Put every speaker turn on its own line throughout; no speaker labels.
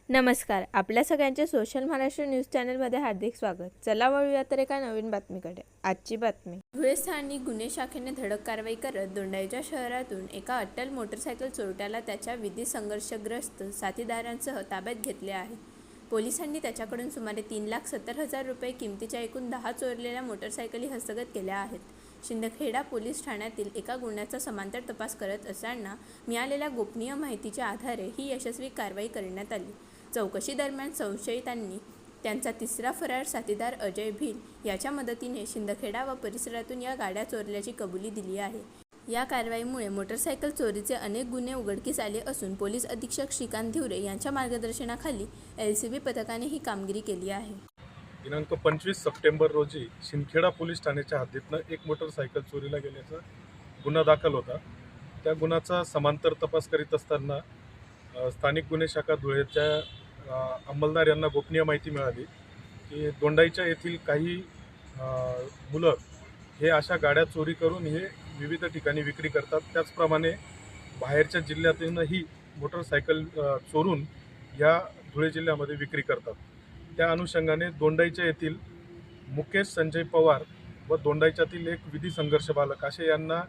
नमस्कार. आपल्या सगळ्यांचे सोशल महाराष्ट्र न्यूज चॅनलमध्ये हार्दिक स्वागत. चला वळूया तर एका नवीन बातमीकडे. आजची बातमी. धुळे स्थानिक गुन्हे शाखेने धडक कारवाई करत दोंडाईच्या शहरातून एका अट्टल मोटरसायकल चोरट्याला त्याच्या विधी संघर्षग्रस्त साथीदारांसह ताब्यात घेतले आहे. पोलिसांनी त्याच्याकडून सुमारे 3,70,000 रुपये किमतीच्या एकूण 10 चोरलेल्या मोटरसायकली हस्तगत केल्या आहेत. शिंदखेडा पोलीस ठाण्यातील एका गुन्ह्याचा समांतर तपास करत असताना मिळालेल्या गोपनीय माहितीच्या आधारे ही यशस्वी कारवाई करण्यात आली. चौकशीदरम्यान संशयितांनी त्यांचा तिसरा फरार साथीदार अजय भिल याच्या मदतीने शिंदखेडा व परिसरातून या गाड्या चोरल्याची कबुली दिली आहे. या कारवाईमुळे मोटरसायकल चोरीचे अनेक गुन्हे उघडकीस आले असून पोलीस अधीक्षक श्रीकांत धिवरे यांच्या मार्गदर्शनाखाली LCB पथकाने ही कामगिरी केली आहे.
दिनांक 25 सप्टेंबर रोजी शिंदखेडा पोलीस ठाण्याच्या हद्दीतनं एक मोटरसायकल चोरीला गेल्याचा गुन्हा दाखल होता. त्या गुन्ह्याचा समांतर तपास करीत असताना स्थानिक गुन्हे शाखा धुळेच्या अंमलदार यांना गोपनीय माहिती मिळाली की दोंडाईच्या येथील काही मुलं हे अशा गाड्या चोरी करून हे विविध ठिकाणी विक्री करतात. त्याचप्रमाणे बाहेरच्या जिल्ह्यातूनही मोटरसायकल चोरून या धुळे जिल्ह्यामध्ये विक्री करतात. त्या अनुषंगाने दोंडाईच्या येथील मुकेश संजय पवार व दोंडाईच्यातील एक विधी संघर्ष बालक असे यांना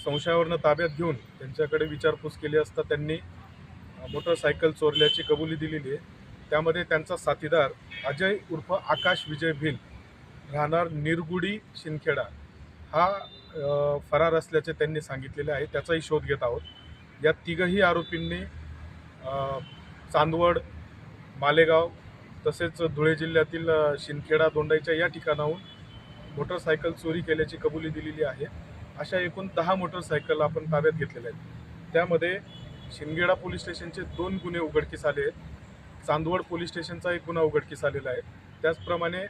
संशयावरनं ताब्यात घेऊन त्यांच्याकडे विचारपूस केली असता त्यांनी मोटरसायकल चोरल्याची कबुली दिलेली आहे. त्यामध्ये त्यांचा साथीदार अजय उर्फ आकाश विजय भिल राहणार निरगुडी शिंदखेडा हा फरार असल्याचे त्यांनी सांगितलेले आहे. त्याचाही शोध घेत आहोत. या तिघही आरोपींनी चांदवड, मालेगाव तसेच धुळे जिल्ह्यातील शिंदखेडा दोंडाईच्या या ठिकाणाहून मोटरसायकल चोरी केल्याची कबुली दिलेली आहे. अशा एकूण 10 मोटरसायकल आपण ताब्यात घेतलेल्या आहेत. त्यामध्ये शिंदखेडा पोलीस स्टेशनचे 2 गुन्हे उघडकीस आले आहेत. चांदवड पोलीस स्टेशनचा एक गुन्हा उघडकीस आलेला आहे. त्याचप्रमाणे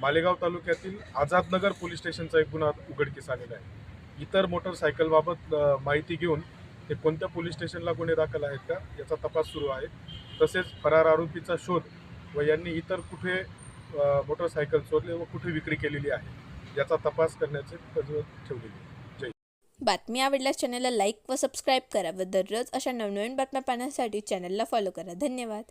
मालेगाव तालुक्यातील आझादनगर पोलीस स्टेशनचा एक गुन्हा उघडकीस आलेला आहे. इतर मोटरसायकलबाबत माहिती घेऊन ते कोणत्या पोलीस स्टेशनला गुन्हे दाखल आहेत का याचा तपास सुरू आहे. तसेच फरार आरोपीचा शोध व यांनी इतर कुठे मोटरसायकल चोरले व कुठे विक्री केलेली आहे याचा तपास करण्याचे ठेवलेले आहे.
बातमी आवडल्यास चॅनलला लाईक व सबस्क्राईब करा व दररोज अशा नवनवीन बातम्या पाहण्यासाठी चॅनलला फॉलो करा. धन्यवाद.